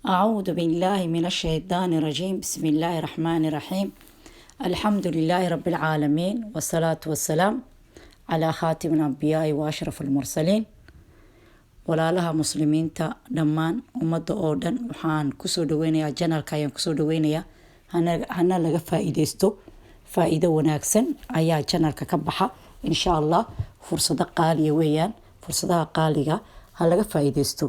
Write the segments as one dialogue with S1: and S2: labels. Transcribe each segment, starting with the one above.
S1: أعوذ بالله من الشيطان الرجيم. بسم الله الرحمن الرحيم. الحمد لله رب العالمين، والصلاة والسلام على خاتم الأنبياء وأشرف المرسلين. walaalaha muslimiinta dhammaan ummadda oo dhan waxaan kusoo dhaweynayaa janalka ayaan kusoo dhaweynayaa hana laga faa'iideysto. faa'iido wanaagsan ayaa janalka ka baxa insha allah. fursado qaaliya weeyaan, fursadaha qaaliga ha laga faa'iideysto.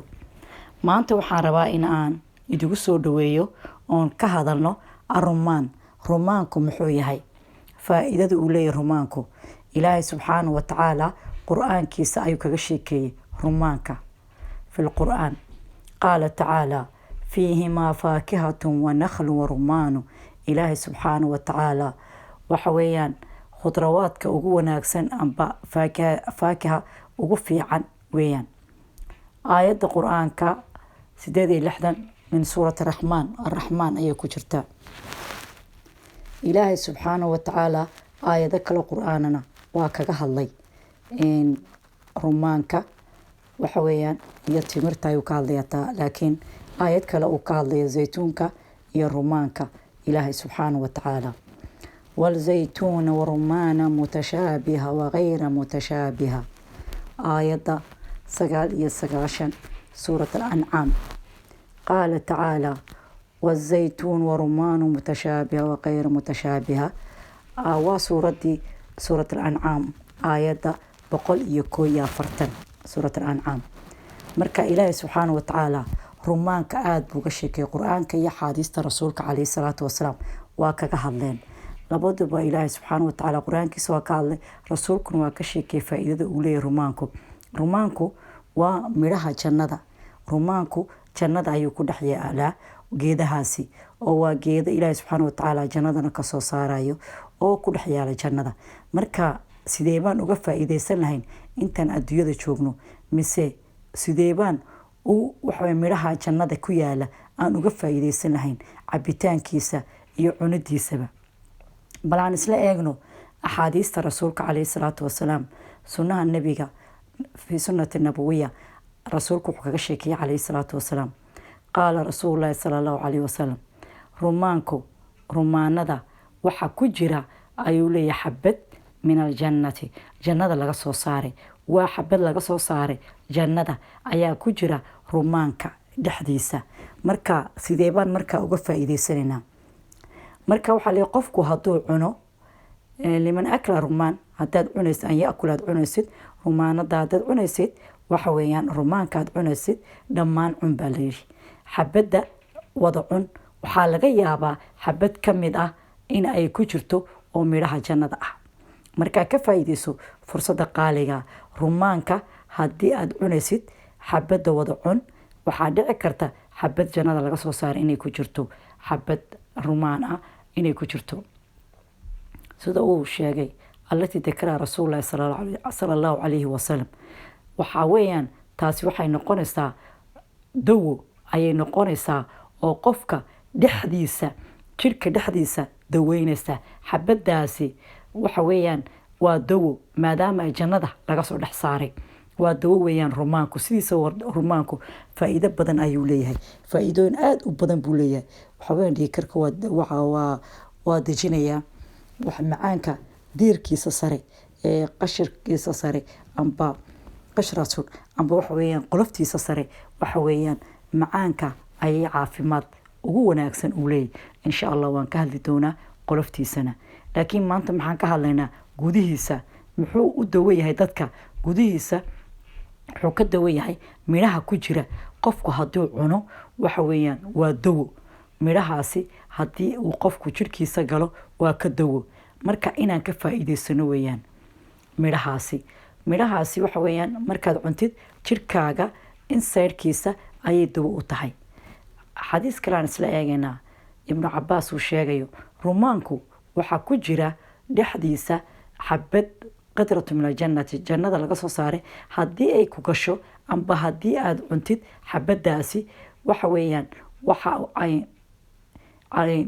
S1: maanta waxaan rabaa in aan idigu soo dhaweeyo oon ka hadalno rumaanku muxuu yahay, faa'iidada uu leeyahay rumaanku. ilaahay subxaanahu wa tacaala qur-aankiisa ayuu kaga sheekeeyey rumaanka. في القرآن قال تعالى فيهما فاكهة ونخل ورمان. إلهي سبحانه وتعالى وحويان خضرواتك ugu wanaagsan amba faakiha ugu fiican weeyaan. aayadda qur-aanka 68 min suurat الرحمن ayay ku jirtaa. ilaahay subxaanahu wa tacaala aayado kale qur-aanana waa kaga hadlay rumaanka waxa weeyaan iyo timirta ayuu ka hadlayaa, laakiin aayad kale uu ka hadlaya zaytuunka iyo rumaanka. ilaahay subxaanahu wa tacaala والزيتون والرمان متشابهة وغير متشابهة. آية 19 سورة الأنعام قال تعالى والزيتون والرمان متشابهة وغير متشابهة. سورة الأنعام آية بقول يكويا فرتن سورة الأنعام. marka ilaahay subxaanahu wa tacaala rumaanka aad buu uga sheekeeyey qur-aanka iyo xaadiista rasuulka calayhi salaatu wasalaam waa kaga hadleen. labaduba ilaahay subxaanahu wa tacaala qur-aankiisa waa ka hadlay, rasuulkuna waa ka sheekeeyey faa'iidada uu leeyahay rumaanku waa midhaha jannada. rumaanku jannada ayuu ku dhex yaalaa geedahaasi, oo waa geeda ilaahay subxaanahu wa tacaala jannadana kasoo saarayo oo ku dhex yaala jannada. marka sidee baan uga faa'iideysan lahayn intaan adduunyada joogno, mise sidee baan waxa midhaha jannada ku yaala aan uga faa'iideysan lahayn cabitaankiisa iyo cunidiisaba. bal aan isla eegno axaadiista rasuulka calayhi salaatu wasalaam, sunnaha nebiga fi sunnati nabawiya. rasuulku wuxuu kaga sheekeeyey calayhi salaatu wasalaam qaala rasuulullaahi sala allahu calayhi wasalam rumaanada waxa ku jira ayuu leeyahay xabad min aljannati, jannada laga soo saaray. waa xabad laga soo saaray jannada ayaa ku jira rumaanka dhexdiisa. marka sidee baan markaa uga faa'iideysanaynaa? marka waxaa leeyahay qofku hadduu cuno liman akla rumaan, haddaad cunaysid an yaakulaad cunaysid rumaanada, haddaad cunaysid waxa weeyaan rumaankaad cunaysid dhammaan cun baa layidhi. xabadda wada cun. waxaa laga yaabaa xabad ka mid ah in ay ku jirto oo midhaha jannada ah. markaa ka faa'iideyso fursadda qaaliga. rumaanka haddii aad cunaysid xabadda wada cun. waxaa dhici karta xabad jannada laga soo saaray inay ku jirto, xabad rumaan ah inay ku jirto. sida uu sheegay allatii dakara rasuulullaahi sala allahu calayhi wasalam, waxaa weeyaan taasi waxay noqonaysaa dawo ayay noqonaysaa oo qofka dhexdiisa, jirka dhexdiisa daweynaysa. xabaddaasi waxa weeyaan waa dawo, maadaama ay jannada laga soo dhex saaray. waa dawo weeyaan rumaanku. sidiisa rumaanku faa'iido badan ayuu leeyahay, faa'iidooyin aad u badan buu leeyahay. waxaweyaan dhiigkarka waa dejinayaa, wax macaanka diirkiisa sare ee qashirkiisa sare amba qashrasun amba waxa weeyaan qoloftiisa sare, waxa weeyaan macaanka ayay caafimaad ugu wanaagsan uu leeyahay. insha allah waan ka hadli doonaa qoloftiisana, laakiin maanta maxaan ka hadlaynaa gudihiisa. muxuu u dawo yahay dadka? gudihiisa wuxuu ka dawo yahay midhaha ku jira. qofku hadduu cuno waxa weeyaan waa dawo. midhahaasi haddii uu qofku jirkiisa galo waa ka dawo. marka inaan ka faa'iideysano weeyaan midhahaasi waxa weeyaan markaad cuntid jirkaaga insidekiisa ayay dawo u tahay. xadiis kale aan isla eegaynaa, ibnu cabaas uu sheegayo rumaanku waxaa ku jira dhexdiisa xabad qadratu min aljannati, jannada laga soo saaray. haddii ay ku gasho amba haddii aad cuntid xabaddaasi waxa weeyaan waxa ay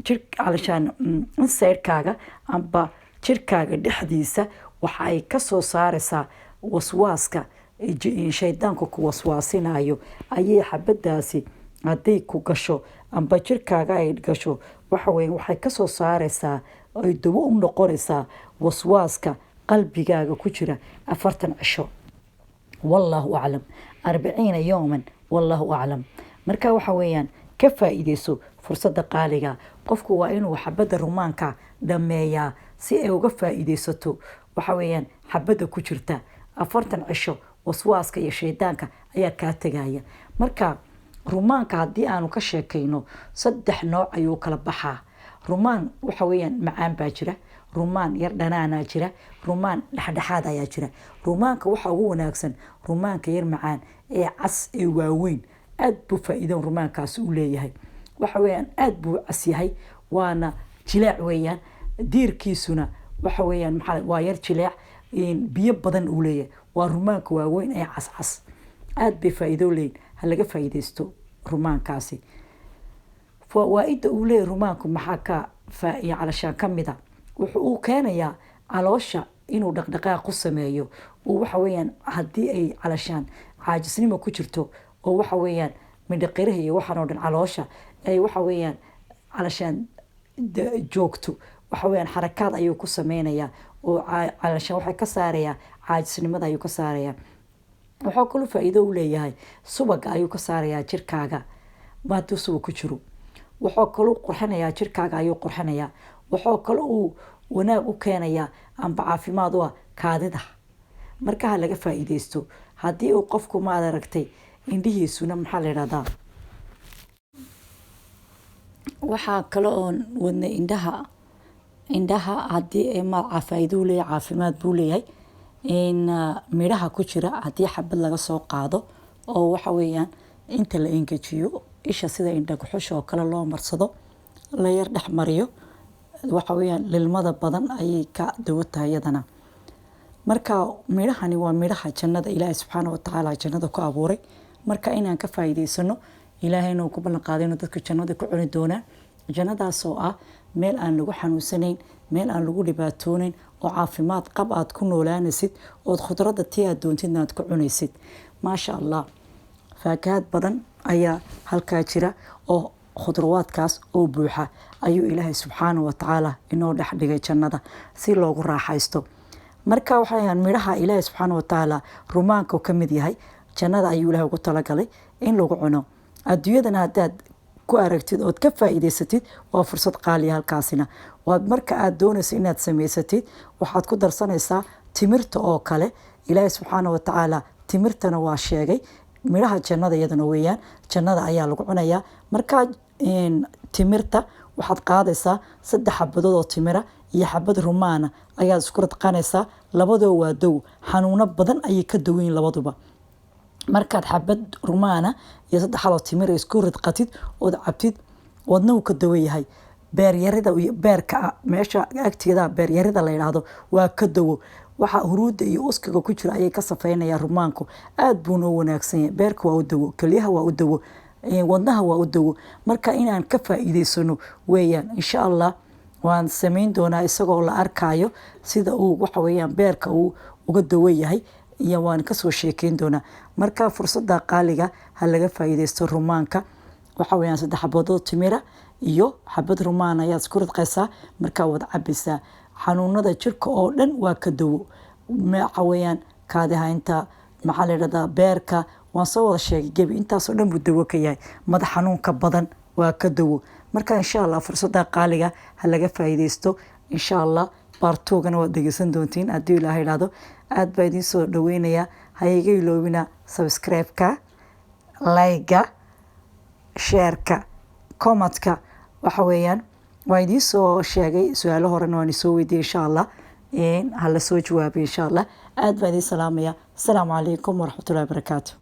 S1: jirkaan insidekaaga amba jirkaaga dhexdiisa waxa ay ka soo saaraysaa waswaaska shaydaanku ku waswaasinayo ayay xabaddaasi hadday ku gasho amba jirkaaga ay gasho waxa weeye waxay kasoo saaraysaa ay dawo u noqonaysaa waswaaska qalbigaaga ku jira 40 cisho والله أعلم 40 يوما والله أعلم marka waxa weeyaan ka faa'iideyso fursada qaaliga qofku waa inuu xabada rumaanka dhameeyaa si ay uga faa'iideysato waxa weeyaan xabada ku jirta 40 cisho waswaaska iyo shaydaanka ayaa ka tagaya marka rumaanka hadii aanu ka sheekayno 3 nooc ayuu kala baxaa rumaan waxa weeyaan macaan baa jira rumaan yar dhanaana jira rumaan dhaxdhaxaad ayaa jira rumaanka waxa ugu wanaagsan rumaanka yar macaan ee cas ee waaweyn aad buu faa'iido rumaankaas u leeyahay waxa weeyaan aad buu cas yahay waana jilaac weeyaan diirkiisuna waxa weeyaan waa yar jilaac biyo badan uu leeyahay waa rumaanka waaweyn ee cas aad bay faa'iido leeyahay ha laga faa'iideysto rumaankaasi فوائد أولي رومانكم محاكا فائي علشان كمدا وحقو كانيا علوشا إنو دقدقاق السمايو ووحويان هدي أي علشان عاجسني ما كجرتو ووحويان من دقيره وحنودن علوشا أي وحويان علشان جوكتو وحويان حركات أيو كسمينيا وعلشان وحي كساريا عاجسني ماذا أيو كساريا وحو كله فائدة أولي هاي سبق أيو كساريا جركاغا ما توسو كجرو wuxuu kale qurxinayaa jirkaaga ayuu qurxinayaa wuxuu kale uu wanaag u keenayaa amba caafimaad u kaadida marka laga faa'iideysto hadii uu qofku ma aragtay indhihiisuna maxaa la yiraahdaa waxa kale oo wadna indhaha hadii ma faa'iido leeyahay caafimaad buu leeyahay in miraha ku jira hadii xabad laga soo qaado oo waxa weeyaan inta la engejiyo isha sida indha kuxush oo kale loo marsado la yar dhex mariyo waxa weeyaan lilmada badan ayay ka dawata iyadana marka mirahani waa miraha jannada Ilaahay subhanahu wa ta'ala jannada ku abuuray marka inaan ka faa'iideysano Ilaahayna uu ku ballan qaaday inuu dadka jannada ku cuni doona jannadaas oo ah meel aan lagu xanuunsanayn meel aan lagu dhibaatoonayn oo caafimaad qab aad ku noolaanaysid oo khudradda tii aad doontid aad ku cunaysid ma sha Allah faakaad badan ayaa halka jira oo khudrawaadkaas oo buuxa ayuu Ilaahay subhanahu wa ta'ala inoo dhex dhigay jannada si loogu raaxaysto marka waxaan miraha Ilaahay subhanahu wa ta'ala rumaanka kamid yahay jannada ayuu Ilaahay ugu talagalay in lagu cuno adduunyadana hadaad ku aragtid oo ka faa'iideysatid waa fursad qaali halkaasina waa marka aad doonayso inaad sameysatid waxaad ku darsanaysaa timirta oo kale Ilaahay subhanahu wa ta'ala timirtana waa sheegay miraha jannada iyadana weeyaan jannada ayaa lagu cunayaa marka timirta waxaad qaadaysaa 3 xabadood oo timira iyo xabad rumaana ayaa isku radqanaysaa labadoo waa daw xanuuno badan ayay ka daweyn labaduba markaad xabad rumaana iyo 3 xalo timir isku radqatid oo cabtid wadnahu ka daweeyahay beeryarida iyo beerka meesha agteeda beeryarida la yiraahdo waa ka dawo waxa huruudda iyo uskaga ku jira ayay ka safeynayaan rumaanku aad buu noo wanaagsan yahay beerka waa u dawo kaliyaha waa u dawo wadnaha waa u dawo marka inaan ka faa'iideysano weeyaan insha Allah waan sameyn doonaa isagoo la arkayo sida uu waxa weeyaan beerka uu uga dawo yahay iyo waan ka soo sheekeyn doonaa marka fursada qaaliga ha laga faa'iideysto rumaanka waxa weeyaan 3 xabadood timira iyo xabad rumaan ayaa isku radqaysaa marka wad cabaysaa xanuunada jirka oo dhan waa ka dawo waxa weeyaan kaadihaynta maxaa la yiraahdaa beerka waan soo wada sheegay gabi intaas oo dhan buu dawo ka yahay madax xanuunka badan waa ka dawo marka insha Allah fursada qaaliga ha laga faa'iideysto insha Allah bartoogana waad dhageysan doontiin haddii Ilaahay raado aad baa idin soo dhaweynaya ha iga iloobina subscribe-ka like-ga share-ka comment-ka waxa weeyaan waa idin soo sheegay su'aalo horena waan soo weydiiyay insha Allah in hala soo jawaabo insha Allah aad baa idin salaamaya assalamu alaykum wa rahmatullahi wa barakatuh